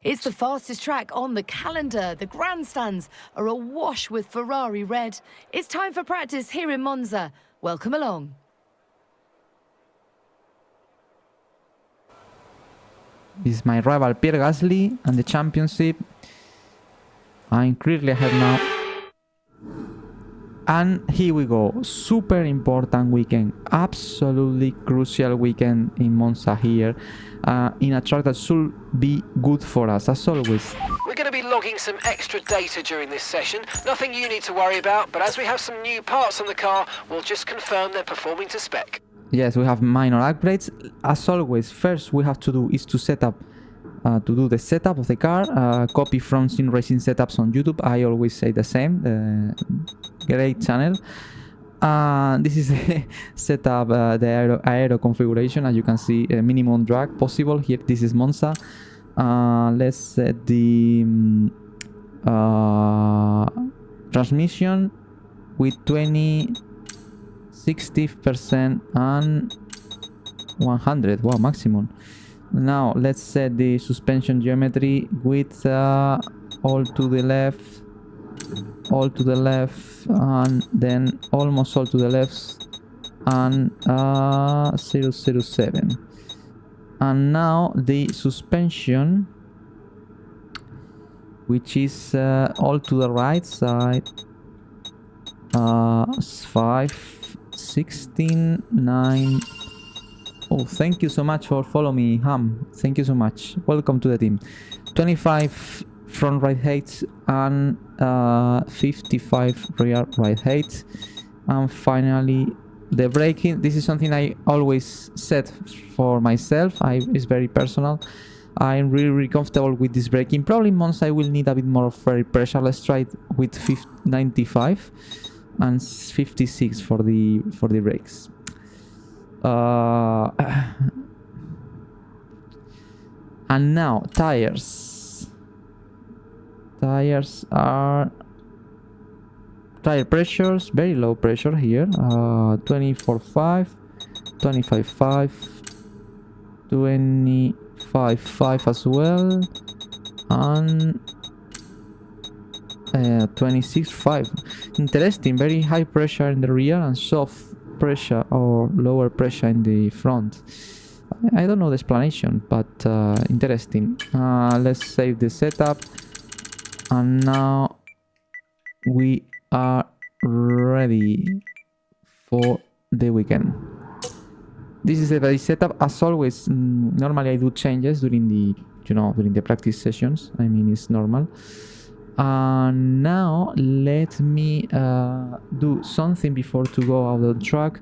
It's the fastest track on the calendar. The grandstands are awash with Ferrari red. It's time for practice here in Monza. Welcome along. This is my rival Pierre Gasly and the championship. I'm clearly ahead now. And here we go. Super important weekend. Absolutely crucial weekend in Monza here. In a track that should be good for us, as always. We're going to be logging some extra data during this session. Nothing you need to worry about, but as we have some new parts on the car, we'll just confirm they're performing to spec. Yes, we have minor upgrades. As always, first we have to do is to set up, to do the setup of the car. Copy from Sim Racing Setups on YouTube. I always say the same. Great channel. This is the setup, the aero configuration. As you can see, minimum drag possible here. This is Monza. Let's set the transmission with 60% and 100. Wow, maximum. Now let's set the suspension geometry with all to the left, and then almost all to the left, and 007. And now the suspension, which is all to the right side, 5, 16, 9. Oh, thank you so much for following me, Ham. Thank you so much. Welcome to the team. 25 front right height and 55 rear right height. And finally, the braking. This is something I always set for myself. It's very personal. I'm really comfortable with this braking. Probably in Monza I will need a bit more of air pressure. Let's try it with 95 and 56 for the brakes. And now tires are tire pressures, very low pressure here, 24.5, 25.5, 25.5 as well, and 26.5. Interesting. Very high pressure in the rear and soft pressure or lower pressure in the front. I don't know the explanation, but interesting. Let's save the setup, and now we are ready for the weekend. This is a very setup. As always, normally I do changes during the during the practice sessions. I mean, it's normal. Now let me do something before to go out of the track.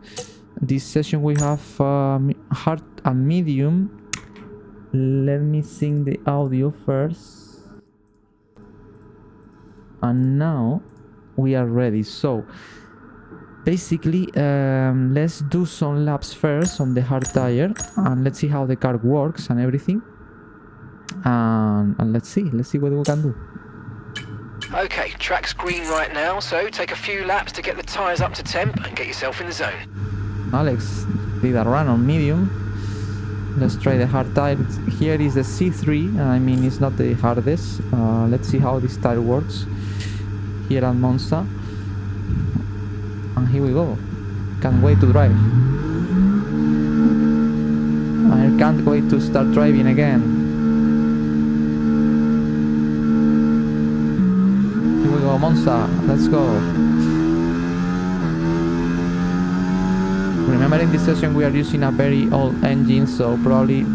This session we have hard and medium. Let me sync the audio first. And now we are ready. So basically, let's do some laps first on the hard tire, and let's see how the car works and everything. And let's see what we can do. Okay, track's green right now, so take a few laps to get the tyres up to temp and get yourself in the zone. Alex did a run on medium. Let's try the hard tire. Here is the C3. I mean, it's not the hardest. Let's see how this tire works here at Monza. And here we go. Can't wait to drive. I can't wait to start driving again. Here we go, Monza. Let's go. Remember, in this session we are using a very old engine, so probably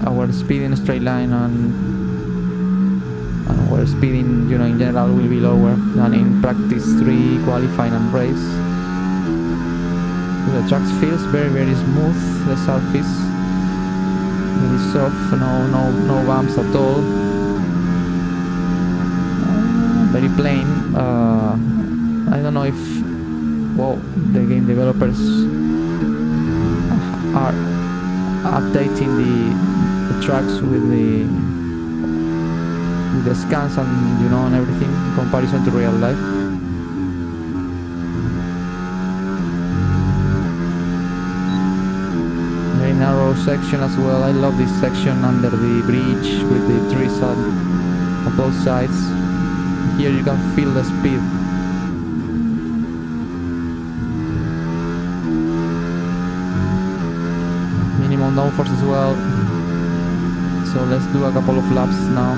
our speed in a straight line and our speed in in general will be lower than in practice 3, qualifying and race. The track feels very smooth. The surface very soft, no bumps at all. Very plain. I don't know if the game developers are updating the tracks with the scans and and everything in comparison to real life. Very narrow narrow section as well. I love this section under the bridge with the trees on both sides. Here you can feel the speed. Minimum downforce as well. So let's do a couple of laps now.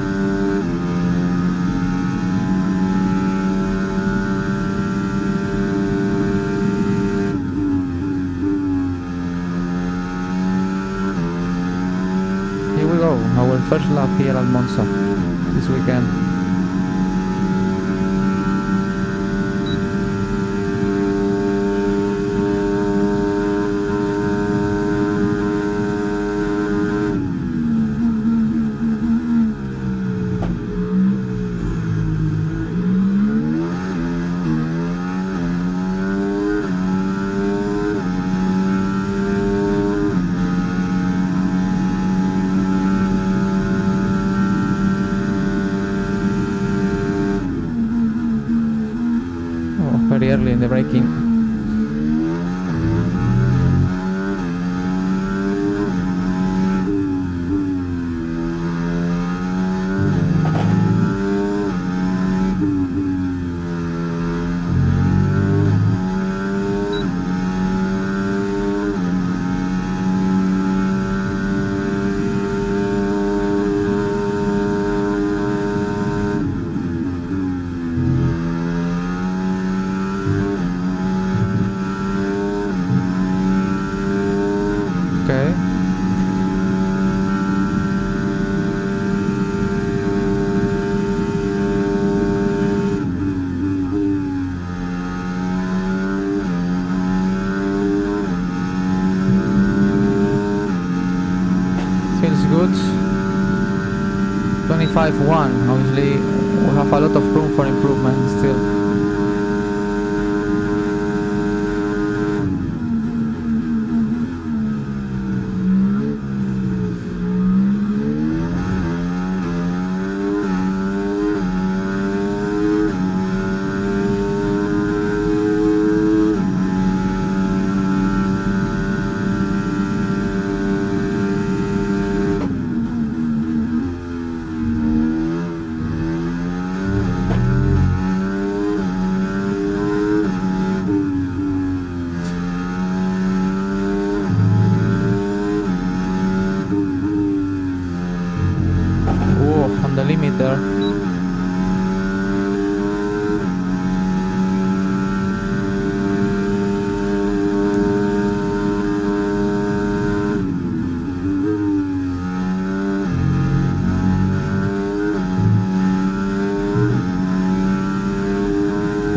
Here we go, our first lap here at Monza this weekend. Very early in the braking. Okay. Feels good. 25-1. Obviously, we have a lot of room for improvement still. On the limit there.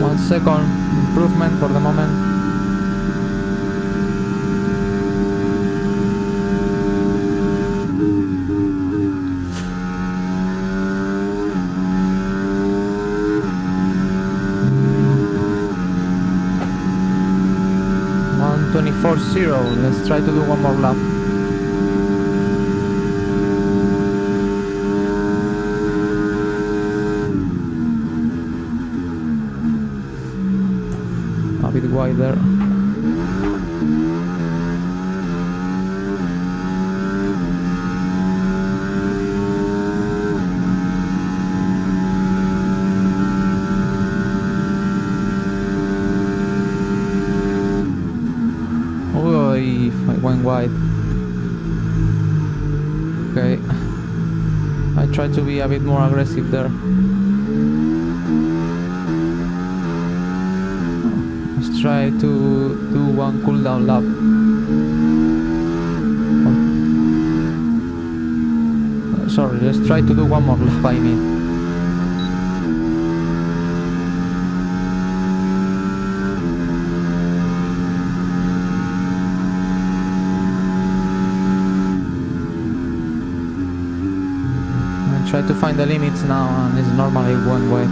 One second improvement for the moment. Let's try to do one more lap. A bit wider. I went wide. Okay, I try to be a bit more aggressive there. Let's try to do one cooldown lap. Sorry, let's try to do one more lap by me. Try to find the limits now, and it's normally one way.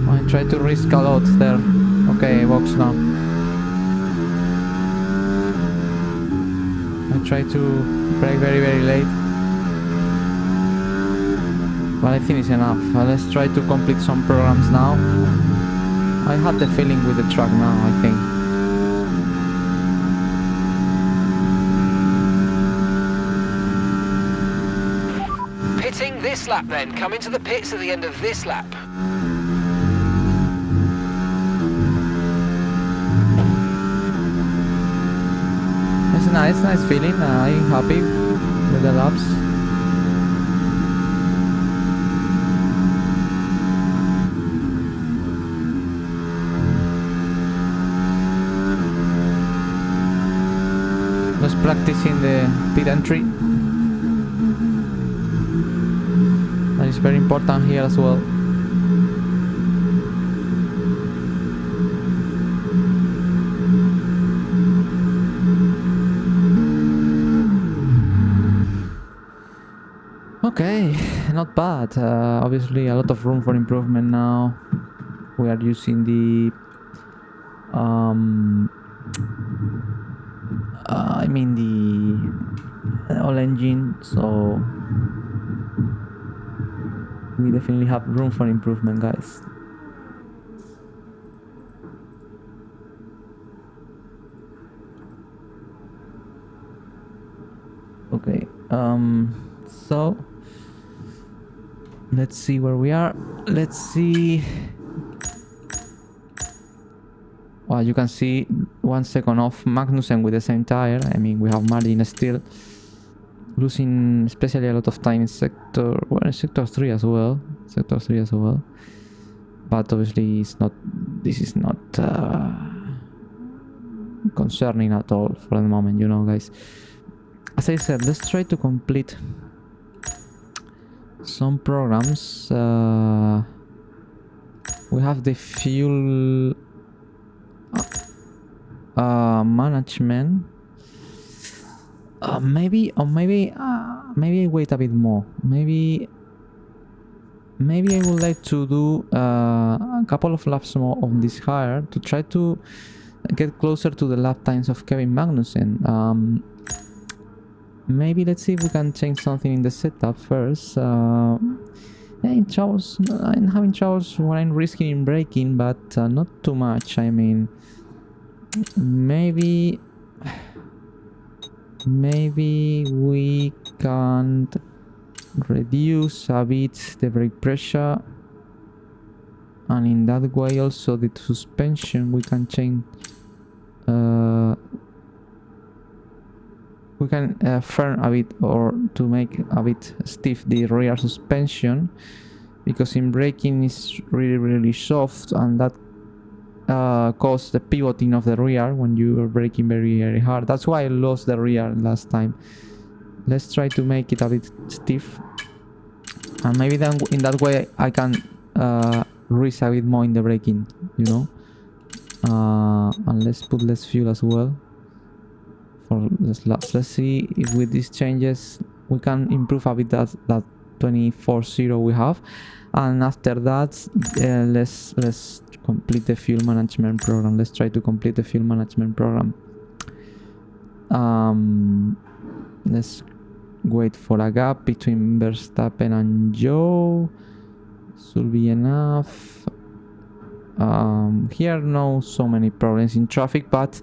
I try to risk a lot there. Okay, box now. I try to brake very late. But I think it's enough. Let's try to complete some programs now. I had the feeling with the truck now, I think. Pitting this lap then. Come into the pits at the end of this lap. It's a nice feeling. I'm happy with the laps. Let's practice in the pit entry. That is very important here as well. Okay, not bad. Obviously, a lot of room for improvement now. We are using the I mean the all engine, so we definitely have room for improvement, guys. Okay, so let's see where we are. Let's see. Well, you can see 1 second off Magnussen with the same tire. I mean, we have Martin still losing, especially a lot of time in sector 3 as well. Sector 3 as well. But obviously, it's not. This is not concerning at all for the moment, you know, guys. As I said, let's try to complete some programs. We have the fuel management. Maybe I wait a bit more. Maybe I would like to do a couple of laps more on this hire to try to get closer to the lap times of Kevin Magnussen. Maybe let's see if we can change something in the setup first. I'm having troubles when I'm risking in braking, but not too much. I mean, maybe we can reduce a bit the brake pressure, and in that way also the suspension we can change. We can firm a bit, or to make a bit stiff the rear suspension, because in braking is really soft, and that causes the pivoting of the rear when you are braking very hard. That's why I lost the rear last time. Let's try to make it a bit stiff, and maybe then in that way I can risk a bit more in the braking, you know. And let's put less fuel as well for less laps. Let's see if with these changes we can improve a bit that 24.0 we have, and after that let's complete the fuel management program. Let's try to complete the fuel management program. Let's wait for a gap between Verstappen and Joe. Should be enough. Here no so many problems in traffic, but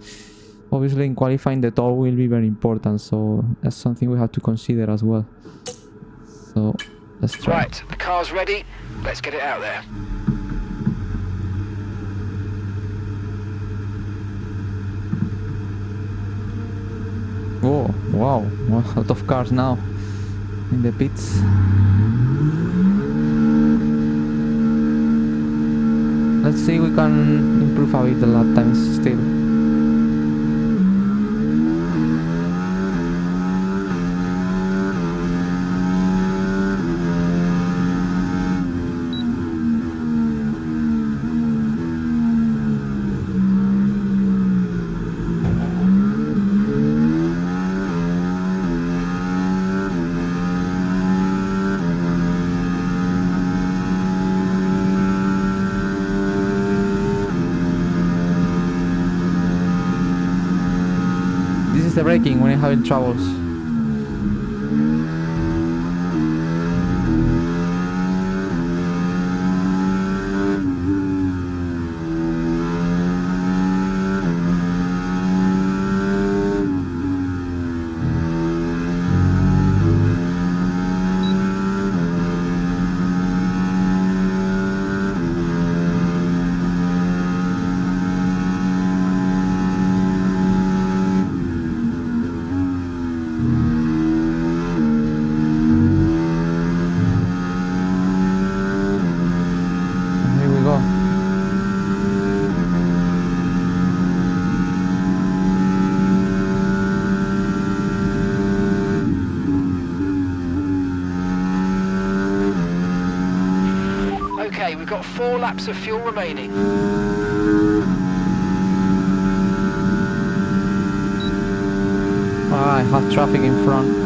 obviously in qualifying the toll will be very important, so that's something we have to consider as well. So let's try. Right, the car's ready. Let's get it out there. Oh, wow, a lot of cars now in the pits. Let's see if we can improve a bit the lap times still. is the braking when you're having troubles? Okay, we've got 4 laps of fuel remaining. I have traffic in front.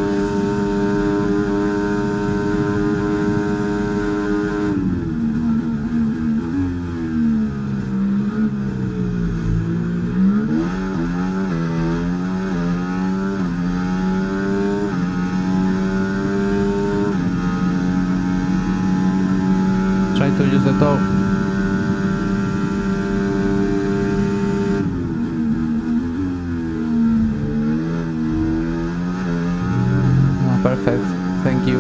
Try to use the door. Perfect, thank you.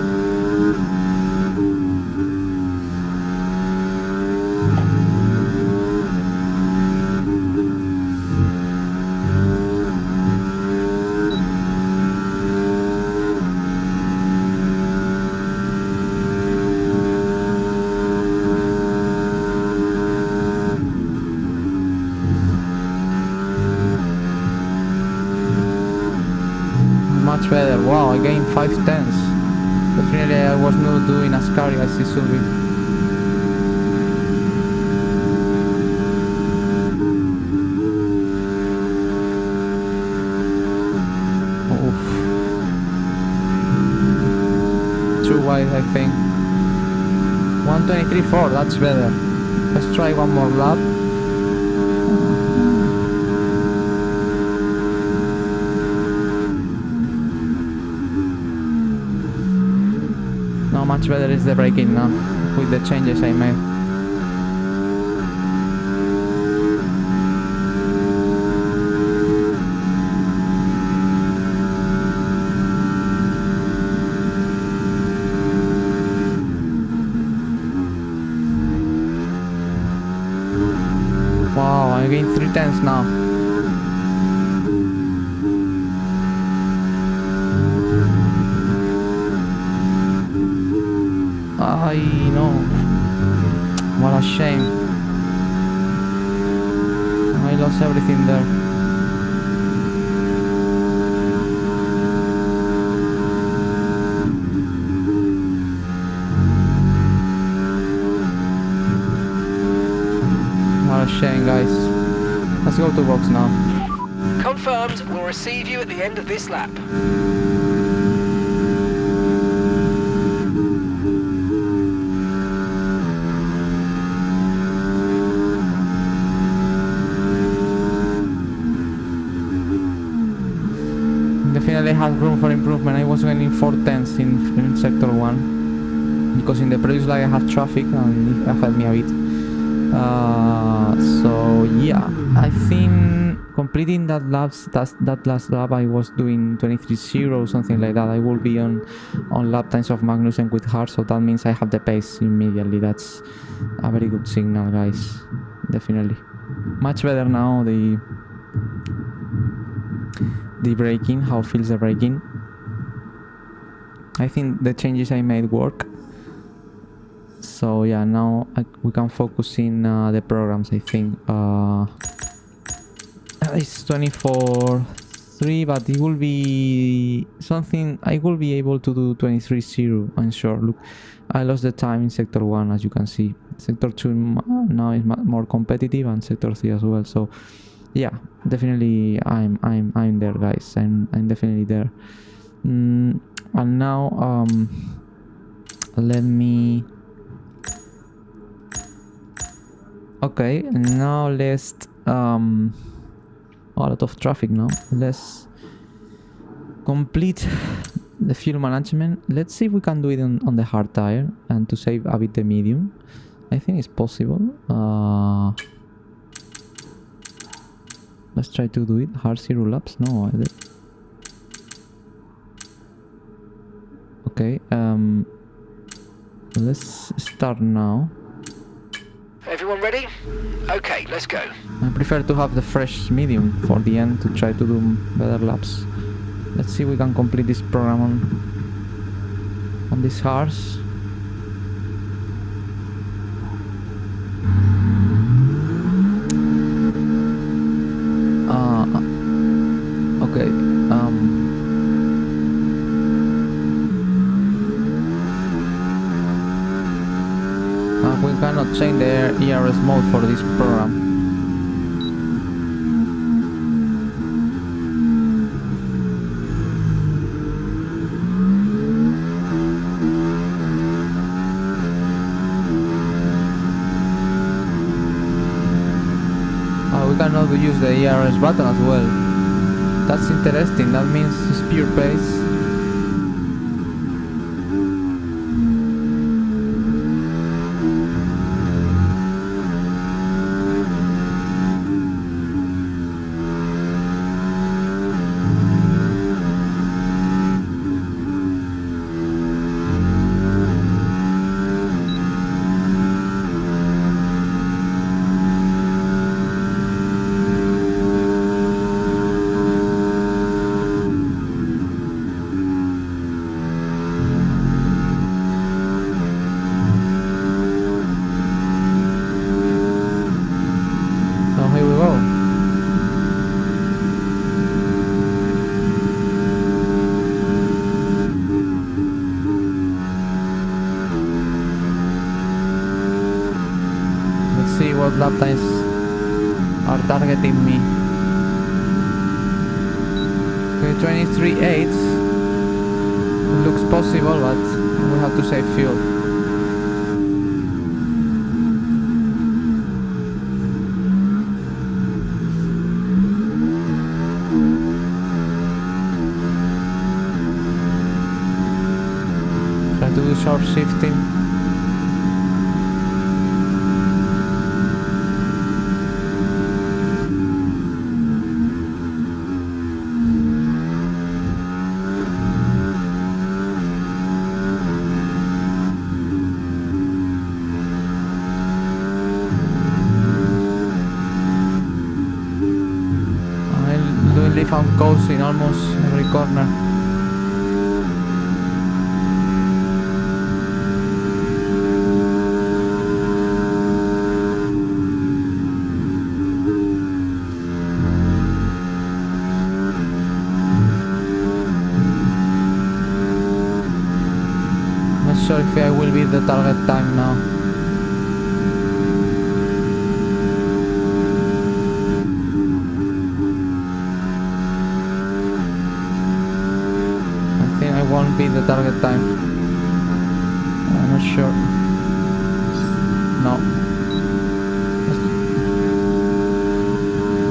Much better. Wow, I gained 5/10. Definitely I was not doing as scary as it should be. Oof. Too wide, I think. 1:23.4, that's better. Let's try one more lap. Much better is the braking now with the changes I made. Wow, I gained 3/10 now. I know. What a shame. I lost everything there. What a shame, guys. Let's go to box now. Confirmed, we'll receive you at the end of this lap. Definitely has room for improvement. I was gaining 4/10 in sector 1 because in the previous lap I had traffic and it affected me a bit. So yeah, I think completing that last lap I was doing 23.0, something like that. I will be on lap times of Magnussen with her, so that means I have the pace immediately. That's a very good signal, guys. Definitely much better now. The braking, how feels the braking. I think the changes I made work. So yeah, now we can focus in the programs, I think. It's 24.3, but it will be something I will be able to do 23.0, I'm sure. Look, I lost the time in sector 1, as you can see. Sector 2 now is more competitive, and sector 3 as well. So yeah, definitely I'm there, guys. I'm definitely there. And now let me. Okay, now let's a lot of traffic now. Let's complete the fuel management. Let's see if we can do it on the hard tire and to save a bit the medium. I think it's possible. Let's try to do it. Hard 0 laps? No. Okay, let's start now. Everyone ready? Okay, let's go. I prefer to have the fresh medium for the end to try to do better laps. Let's see if we can complete this program on these cars. Okay. We cannot change the ERS mode for this program. We cannot use the ERS button as well. That's interesting. That means it's pure pace. Lap times are targeting me. Okay, 23.8 looks possible, but we have to save fuel. Try to do sharp shifting. Found goals in almost every corner. Not sure if I will beat the target time now. Won't be the target time. I'm not sure. No.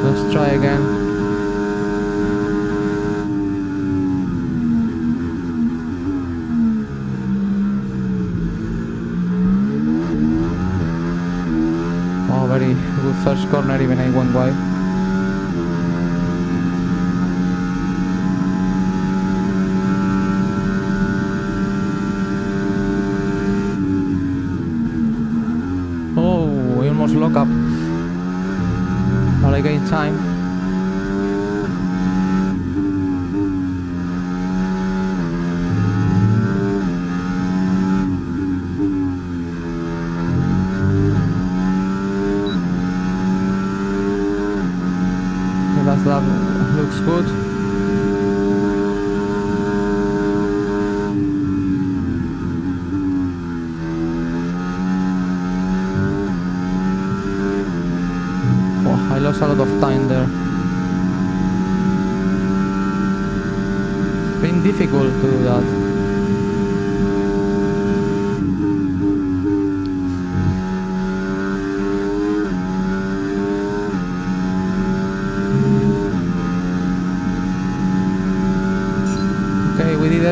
Let's try again. Oh, very good first corner, even I went wide. Lock up, but I gain time. The last lap looks good. I lost a lot of time there. It's been difficult to do that.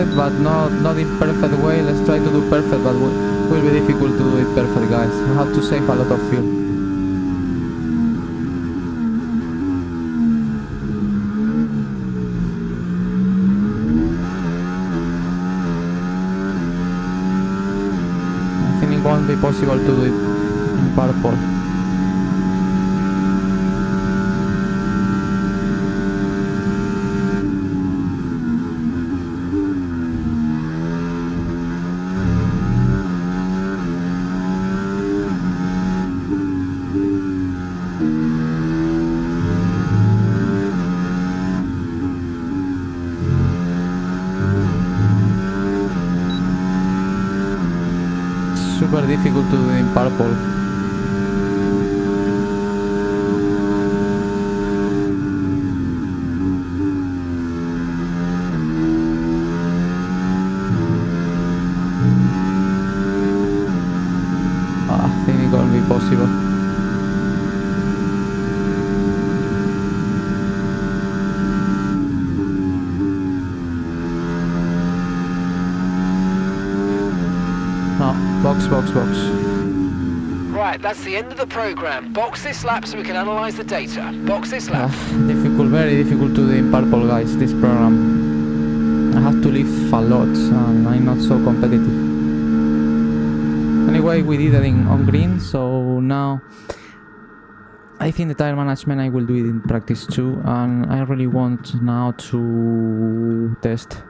perfect, but not in perfect way. Let's try to do perfect, but will be difficult to do it perfect, guys. I have to save a lot of fuel. I think it won't be possible to do it in purple. Super difficult to do in purple. I think it won't be possible. Box. Right, that's the end of the program. Box this lap so we can analyze the data. Box this lap. Difficult, very difficult to do in purple, guys, this program. I have to leave a lot and I'm not so competitive. Anyway, we did it on green, so now I think the tire management I will do it in practice too, and I really want now to test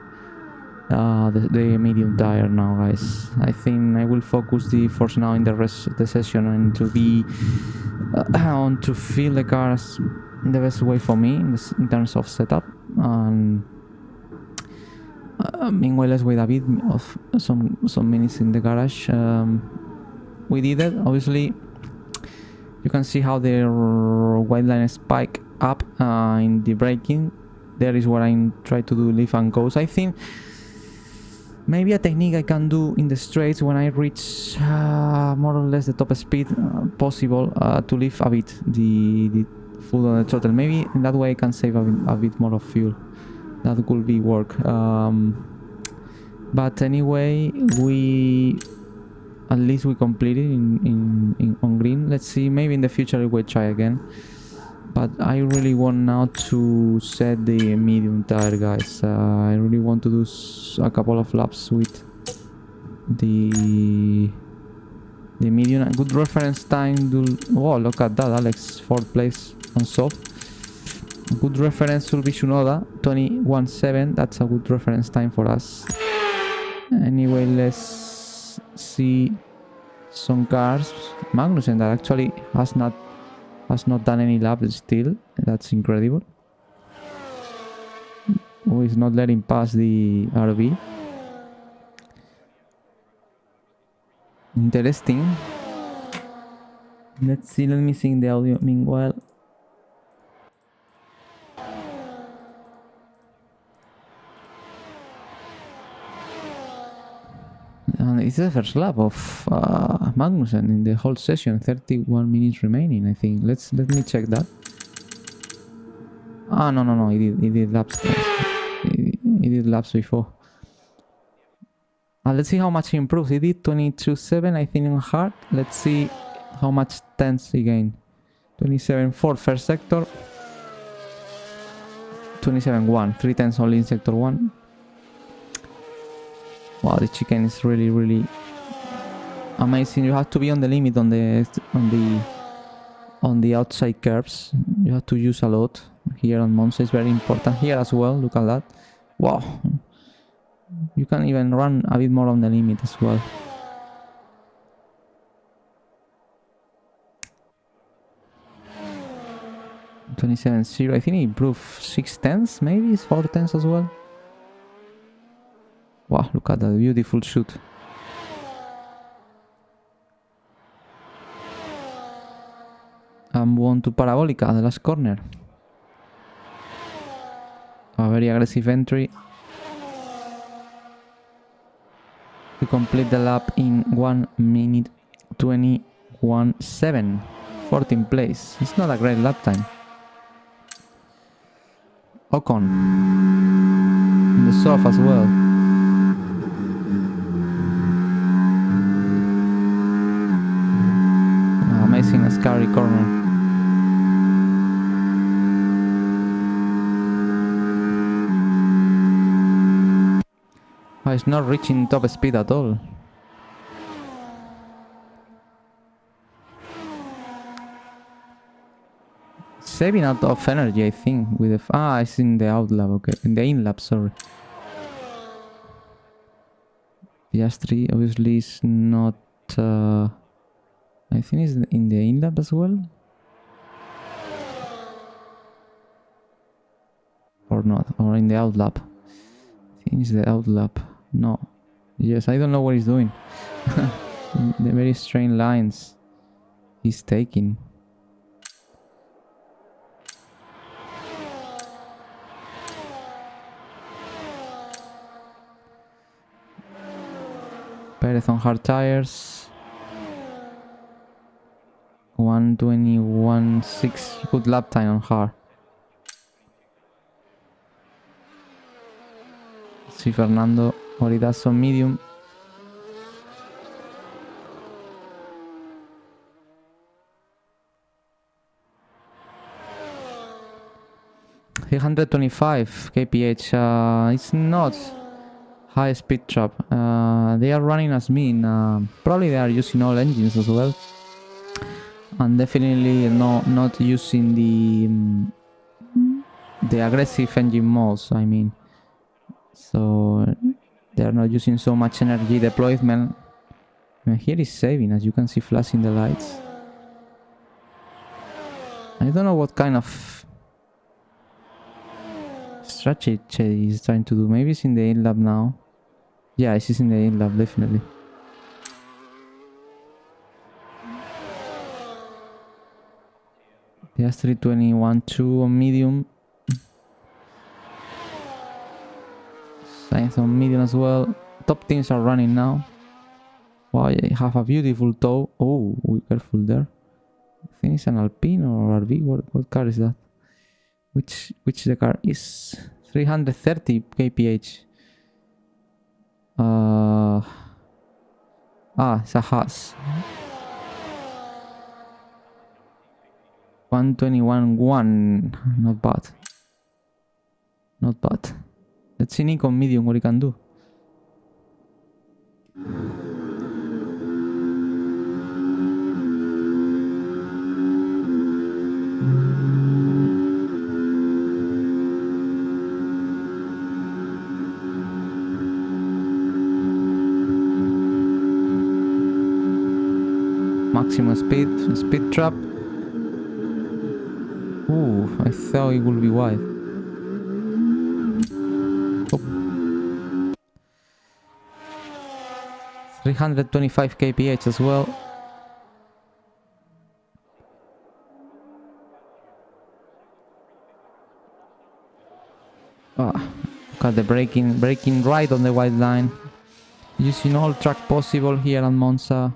the medium tire now, guys. I think I will focus the efforts now in the rest of the session and to be on to feel the cars in the best way for me in terms of setup, and meanwhile let's wait a bit of some minutes in the garage. We did it. Obviously you can see how the white line spike up in the braking. There is what I try to do, leave and goes. I think maybe a technique I can do in the straights when I reach more or less the top speed possible, to leave a bit the foot on the throttle. Maybe in that way I can save a bit more of fuel. That could be work. But anyway, at least we completed on green. Let's see, maybe in the future we will try again. But I really want now to set the medium tire, guys. I really want to do a couple of laps with the medium. A good reference time. Oh, look at that, Alex, 4th place on soft. A good reference will be Tsunoda, 21.7. That's a good reference time for us. Anyway, let's see some cars. Magnussen that actually has not done any laps still. That's incredible. Who is not letting pass the RB. Interesting. Let's see, let me sing the audio meanwhile. And it's the first lap of Magnussen in the whole session. 31 minutes remaining, I think. Let me check that. Ah, no. He did laps. He did laps before. Let's see how much he improves. He did 22.7, I think, on hard. Let's see how much tenths he gained. 27.4 first sector. 27.1. 3 tenths only in sector 1. Wow, the chicken is really amazing. You have to be on the limit on the outside curves. You have to use a lot. Here on Monza is very important. Here as well, look at that. Wow. You can even run a bit more on the limit as well. .27.0. I think he improved 6 tenths, maybe 4 tenths as well. Wow, look at that beautiful shoot. And one to Parabolica, the last corner. A very aggressive entry. To complete the lap in 1 minute 21.7. 14th place. It's not a great lap time. Ocon. In the soft as well. scary corner. Oh, it's not reaching top speed at all. Saving out of energy, I think, with the... it's in the out lap, okay. In the in lap, sorry. Piastri obviously is not... I think it's in the in lap as well. Or not, or in the out lap. I think it's the out lap. No. Yes, I don't know what he's doing. The very strange lines he's taking. Perez on hard tires. 1:21.6. Good lap time on hard. See Fernando what he does on medium. $325 kph. It's not high speed trap. They are running as mean. Probably they are using all engines as well, and definitely not using the aggressive engine modes. I mean, so they are not using so much energy deployment. And here is saving, as you can see, flashing the lights. I don't know what kind of strategy he's trying to do. Maybe it's in the in lap now. Yeah, it's in the in lap, definitely. Yes, 3:21.2 on medium. Sainz on medium as well. Top teams are running now. Wow, I have a beautiful toe. Oh, be careful there. I think it's an Alpine or RV. What car is that? Which the car is? 330 kph. It's a Haas. 1:21.1. Not bad. Not bad. Let's see Nico on medium what he can do. Maximum speed trap. Ooh, I thought it would be wide. Oh. 325 kph as well. Look at the braking right on the white line. Using all track possible here at Monza.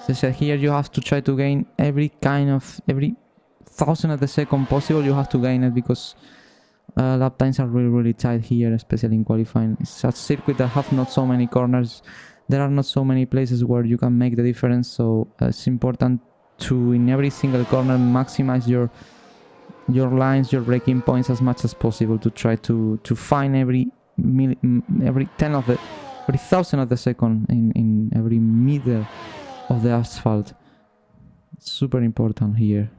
As I said, here you have to try to gain every thousand of the second possible. You have to gain it because lap times are really tight here, especially in qualifying. It's a circuit that have not so many corners. There are not so many places where you can make the difference, so it's important to, in every single corner, maximize your lines, your braking points as much as possible to try to find every thousand of the second in every meter of the asphalt. It's super important here.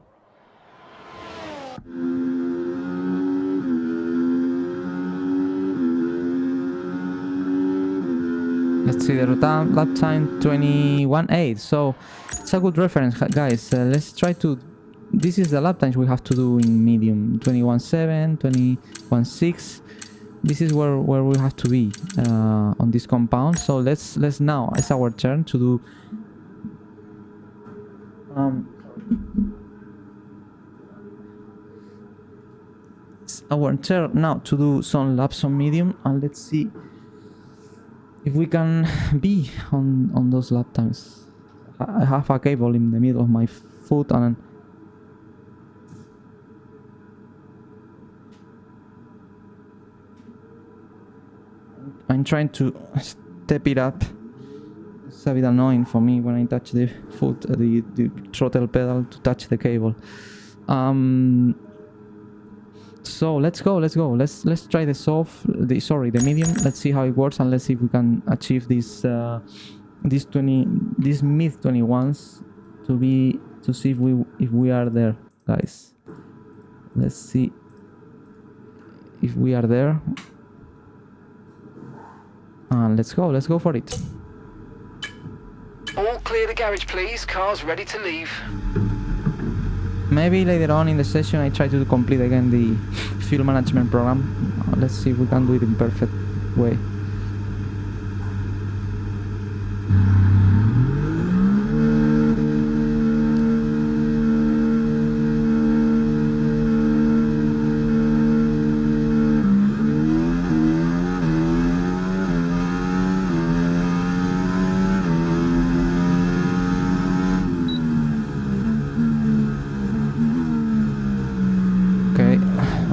Let's see the lap time 21.8. So it's a good reference, guys. Let's try to. This is the lap times we have to do in medium. 21.7, 21.6. This is where we have to be on this compound. So let's now. It's our turn to do. It's our turn now to do some laps on medium, and let's see if we can be on those lap times. I have a cable in the middle of my foot, and I'm trying to step it up. It's a bit annoying for me when I touch the foot, the throttle pedal to touch the cable. So let's go. Let's try the soft, the medium. Let's see how it works, and let's see if we can achieve these mid 21s to see if we are there, guys. Let's see if we are there. And let's go for it. All clear the garage, please. Car's ready to leave. Maybe later on in the session I try to complete again the fuel management program. Let's see if we can do it in perfect way.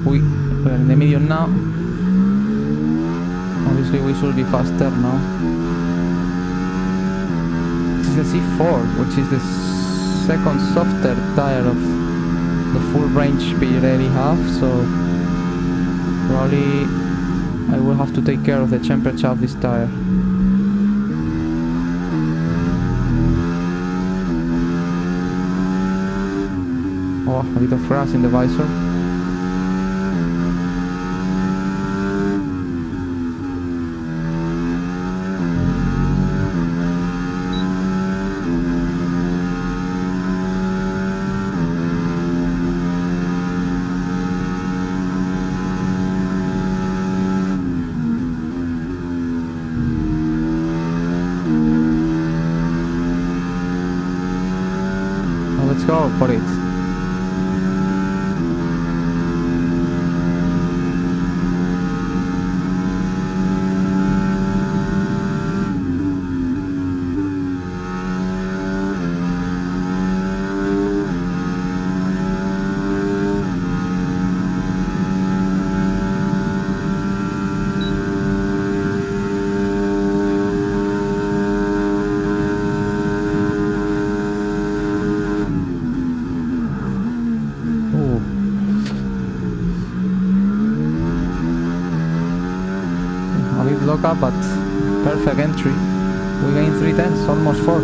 We're in the medium now. Obviously we should be faster now. This is the C4, which is the second softer tire of the full range Pirelli have, so probably I will have to take care of the temperature of this tire. Oh, a bit of grass in the visor. Let's go for it. Lock up, but perfect entry. We gained 3 tenths, almost 4.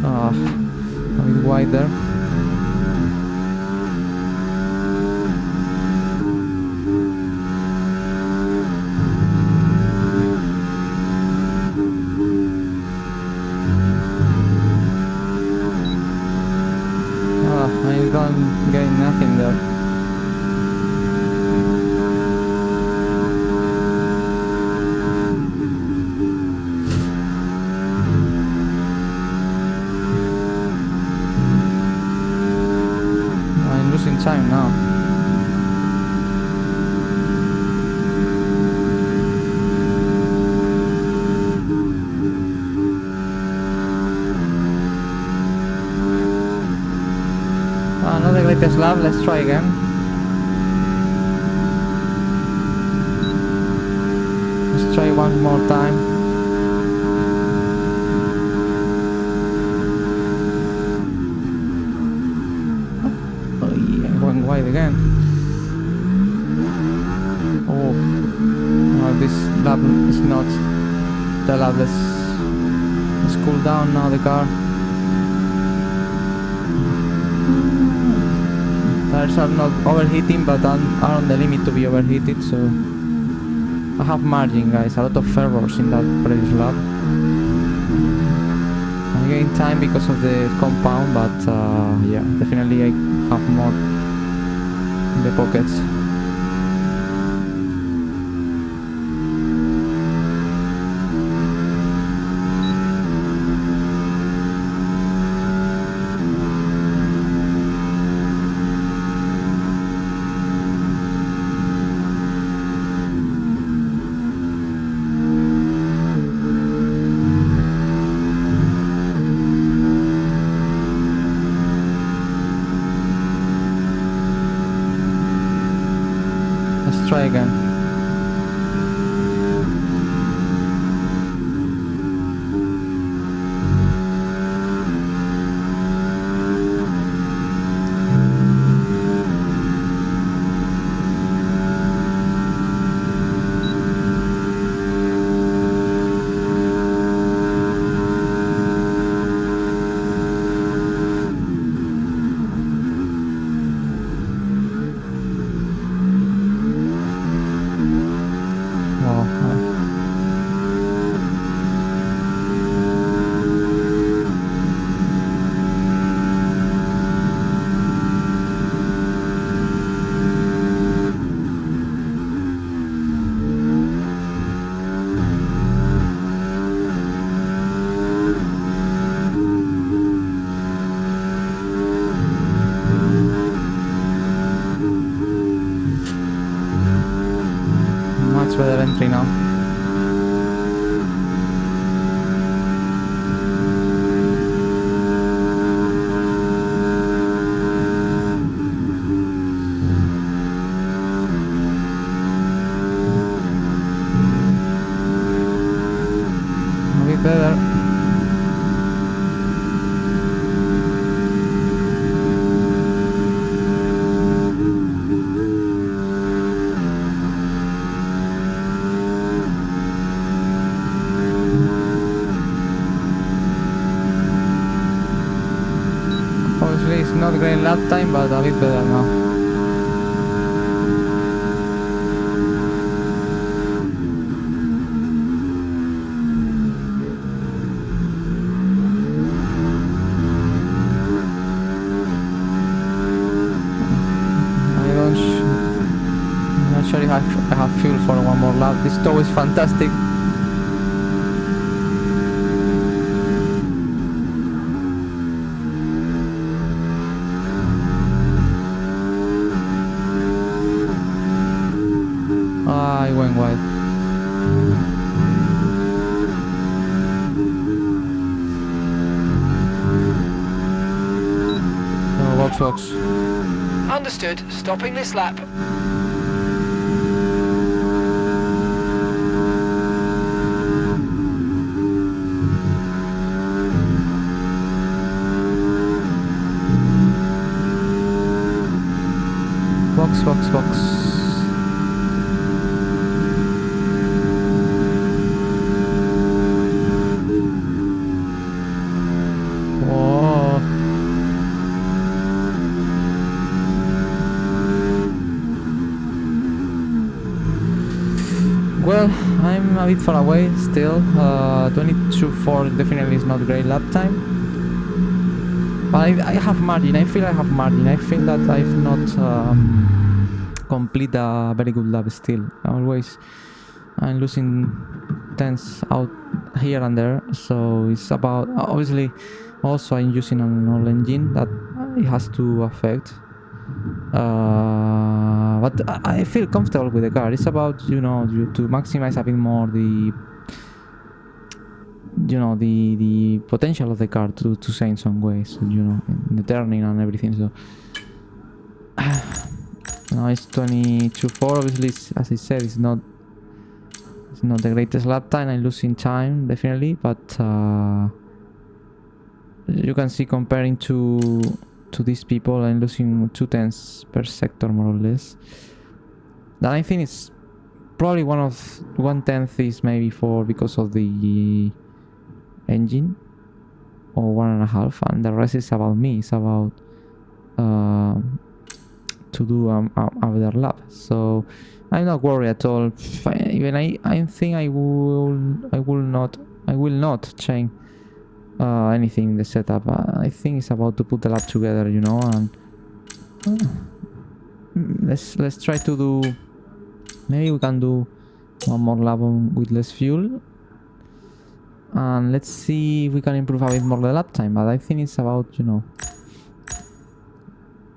A bit wide there. I don't get nothing there. I'm losing time now. Not the greatest lap, let's try again. Let's try one more time. Oh yeah, going wide again. Oh, no, this lap is not the lap. Let's cool down now the car. Tires are not overheating, but are on the limit to be overheated, so I have margin, guys. A lot of errors in that previous lap. I gained time because of the compound, but yeah, definitely I have more in the pockets. much better entry now. A bit better. Obviously it's not great lap time, but a bit better now. I'm not sure if I have fuel for one more lap. This tow is fantastic. I went wide. No, box. Understood. Stopping this lap. Box. Whoa. Well, I'm a bit far away still. 22.4 definitely is not great lap time. But I have margin. I feel I have margin. I feel that I've not complete a very good lap still. I'm losing tenths out here and there. So it's about, obviously, also I'm using an old engine that it has to affect. But I feel comfortable with the car. It's about, to maximize a bit more the potential of the car to say in some ways, in the turning and everything. So now it's 22.4. Obviously, as I said, it's not the greatest lap time. I'm losing time definitely, but you can see comparing to these people, I'm losing 2 tenths per sector more or less. That I think it's probably 1/10 is maybe because of the engine, or 1.5, and the rest is about me. It's about to do a better lap. So I'm not worried at all. Even I think I will not change anything in the setup. I think it's about to put the lap together, and let's try to do. Maybe we can do one more lap with less fuel, and let's see if we can improve a bit more the lap time. But I think it's about,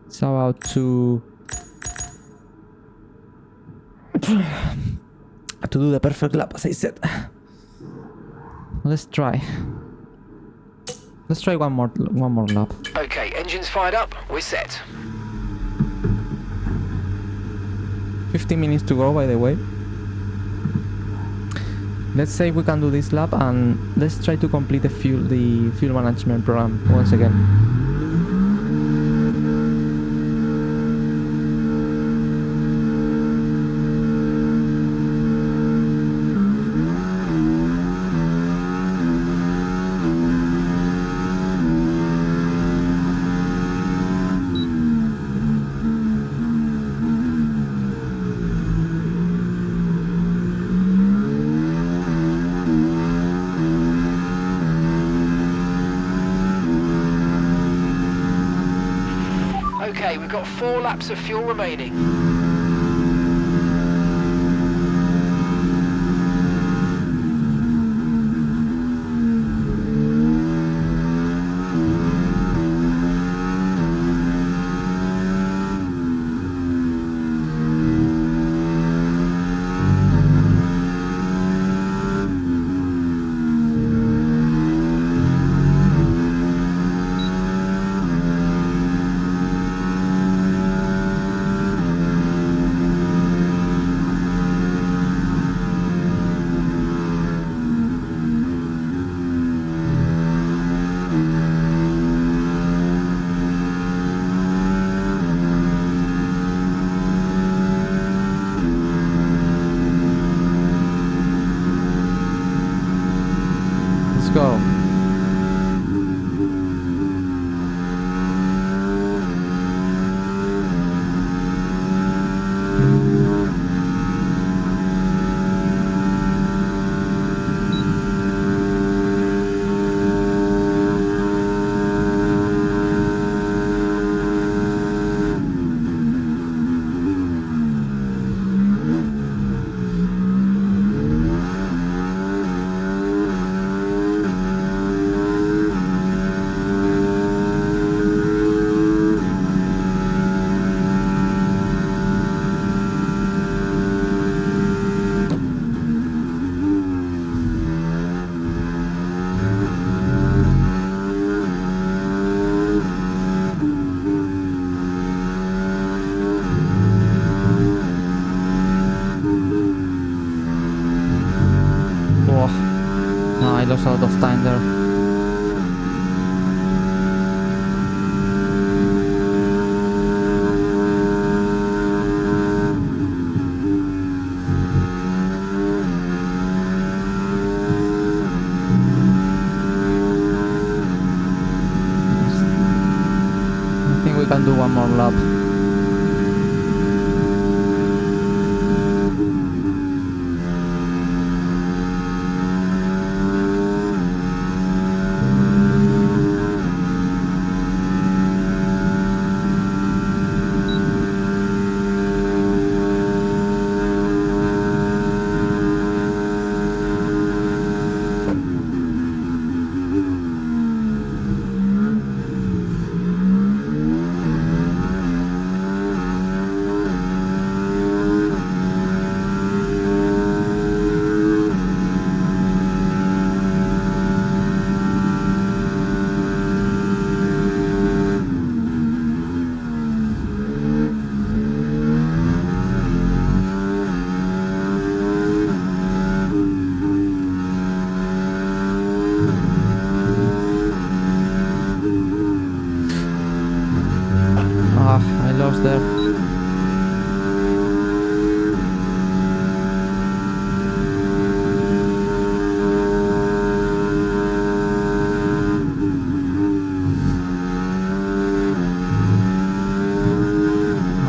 it's about to do the perfect lap, as I said. Let's try one more lap. Okay, engines fired up. We're set. 15 minutes to go, by the way. Let's say we can do this lap, and let's try to complete the fuel management program once again. Okay, we've got 4 laps of fuel remaining. go. No, I lost a lot of time there. I think we can do one more lap. I lost there. A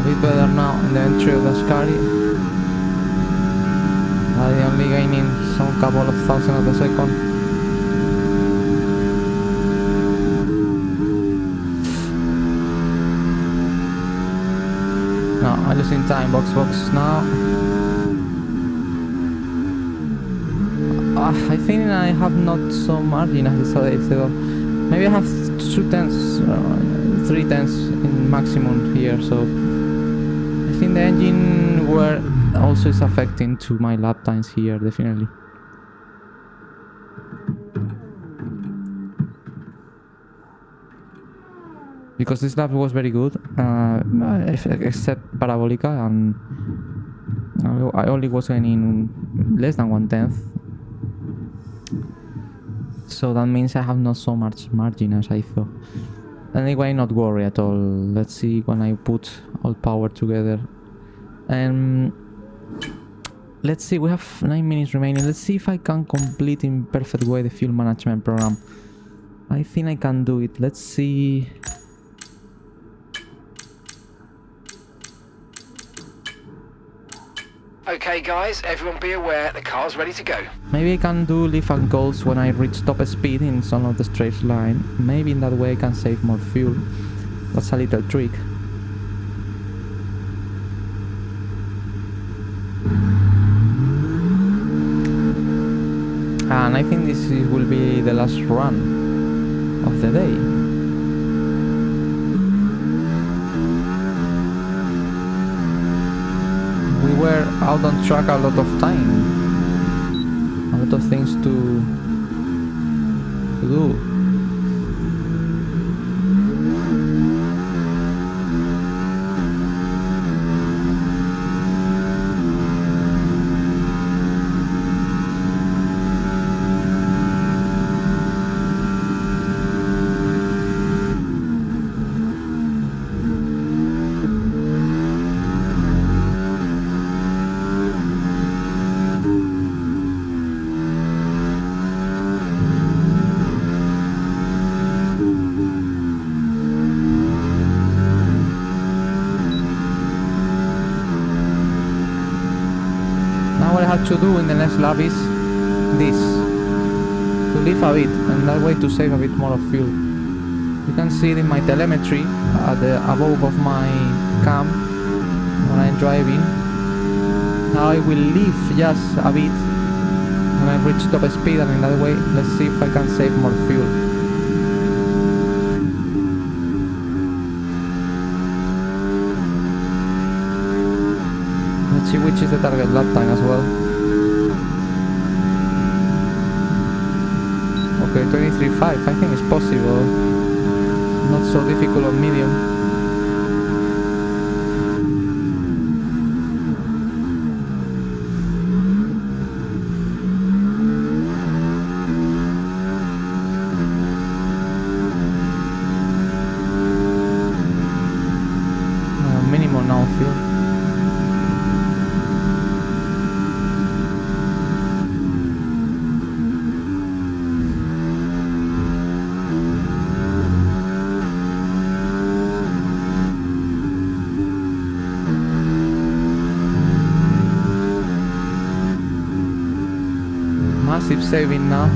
bit better now in the entry of the Ascari. Only gaining some couple of thousand of the second. No, I'm losing time, box now. I think I have not so margin as I saw days ago. Maybe I have 2 tenths, 3 tenths in maximum here, so I think the engine wear also is affecting to my lap times here, definitely. Because this lap was very good, except Parabolica, and I only was gaining less than 1/10. So that means I have not so much margin as I thought. Anyway, not worry at all. Let's see when I put all power together. And let's see, we have 9 minutes remaining. Let's see if I can complete in perfect way the fuel management program. I think I can do it. Let's see. Okay guys, everyone be aware, the car's ready to go. Maybe I can do lift and goals when I reach top speed in some of the straight line. Maybe in that way I can save more fuel. That's a little trick. And I think this will be the last run of the day. We were out on track a lot of time. A lot of things to do. have to do in the next lap is this. To leave a bit, and that way to save a bit more of fuel. You can see it in my telemetry at the above of my cam when I'm driving. Now I will leave just a bit when I reach top speed, and in that way, let's see if I can save more fuel. Let's see which is the target lap time as well. Okay, 23.5, I think it's possible. Not so difficult on medium. Minimum now fuel. Massive saving now.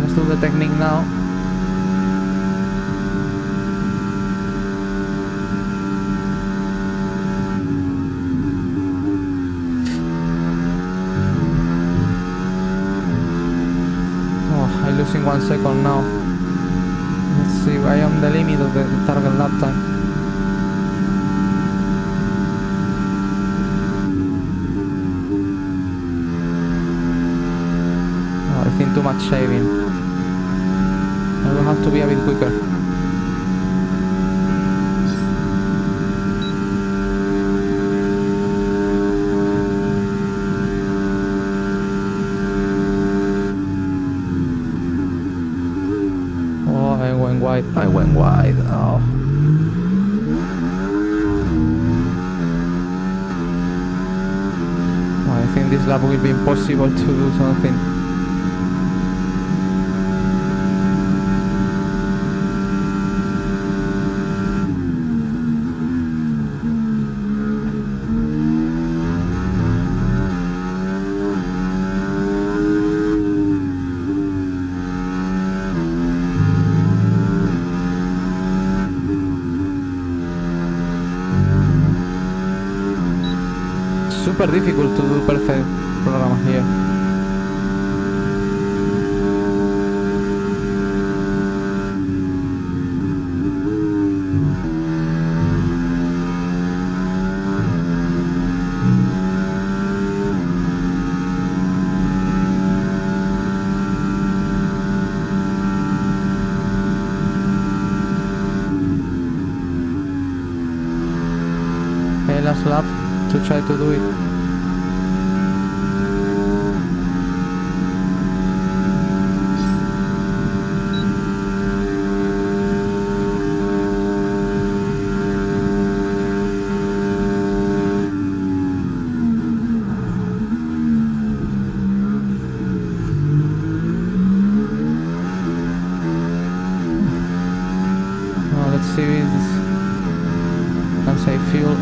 Let's do the technique now. Oh, I'm losing 1 second now. Let's see, I am the limit of the target lap time. I think too much shaving. I will have to be a bit quicker. Oh, I went wide. I went wide. Oh. I think this lap will be impossible to do something. Super difficult to do perfect program here. Okay, last lap to try to do it. Let's see this. Can save fuel.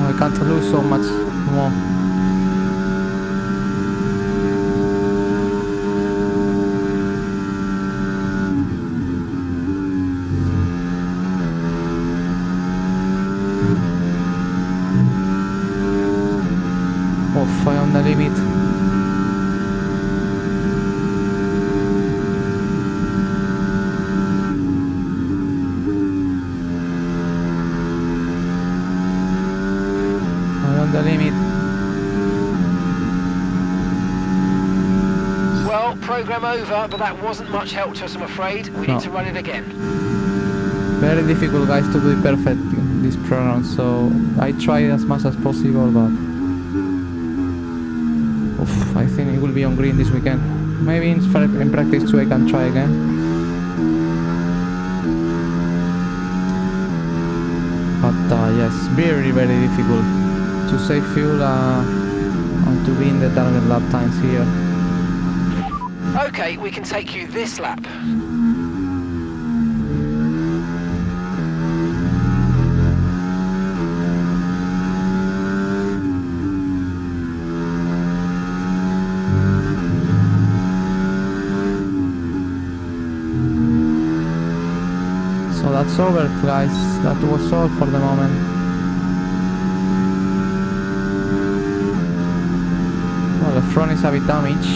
I can't lose so much more. Off, I am the limit. The limit. Well, program over, but that wasn't much help to us, I'm afraid. We need to run it again. Very difficult, guys, to do it perfect in this program, so I tried as much as possible, but oof, I think it will be on green this weekend. Maybe in practice 2 I can try again. But yes, very difficult to save fuel and to be in the target lap times here. Okay, we can take you this lap. So that's over, guys. That was all for the moment. Well, the front is a bit damaged.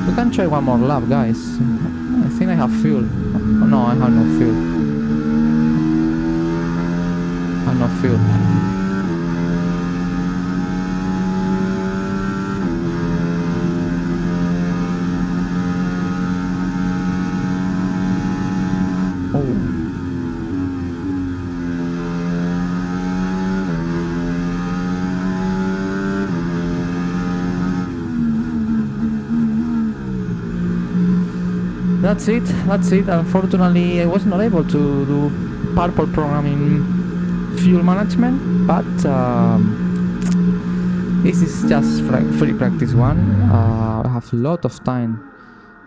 We can try one more lap, guys. I think I have fuel. Oh, no, I have no fuel. I have no fuel. That's it. Unfortunately, I was not able to do purple programming fuel management, but this is just free practice 1. I have a lot of time,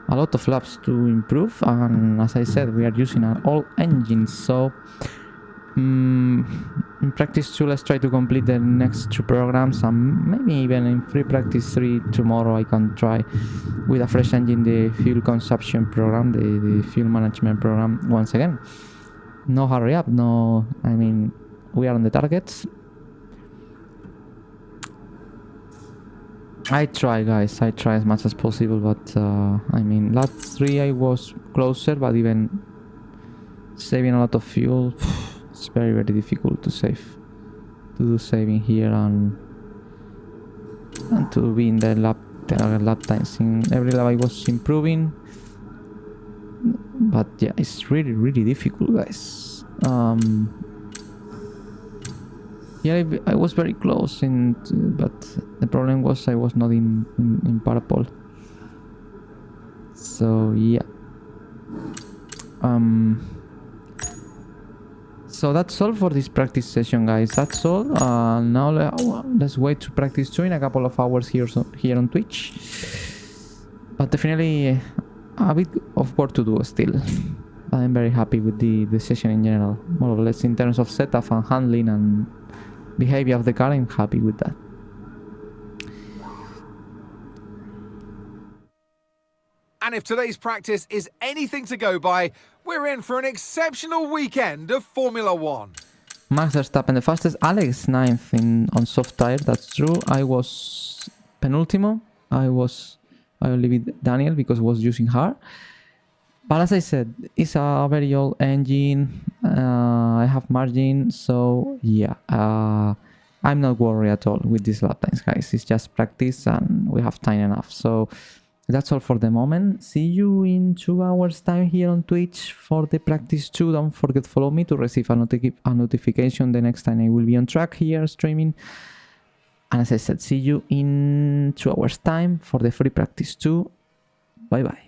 a lot of laps to improve, and as I said, we are using an old engine, so in practice 2 let's try to complete the next 2 programs, and maybe even in free practice 3 tomorrow I can try with a fresh engine the fuel consumption program, the fuel management program once again. No hurry up, no, I mean, we are on the targets. I try, guys, I try as much as possible, but I mean, lap 3 I was closer, but even saving a lot of fuel, it's very difficult to save, to do saving here and to be in the lap times. In every lap I was improving, but yeah, it's really difficult, guys. Yeah, I was very close, but the problem was I was not in purple. So yeah. So that's all for this practice session, guys. That's all. Now let's wait to practice 2 in a couple of hours here on Twitch. But definitely a bit of work to do still. I'm very happy with the session in general. More or less in terms of setup and handling and behavior of the car, I'm happy with that. And if today's practice is anything to go by, we're in for an exceptional weekend of Formula 1. Max Verstappen the fastest, Alex 9th on soft tire, that's true. I was penultimo. I only beat Daniel because I was using hard. But as I said, it's a very old engine. I have margin, so yeah. I'm not worried at all with these lap times, guys. It's just practice and we have time enough. So that's all for the moment. See you in 2 hours time here on Twitch for the practice 2. Don't forget to follow me to receive a notification the next time I will be on track here streaming. And as I said, see you in 2 hours time for the free practice 2. Bye bye.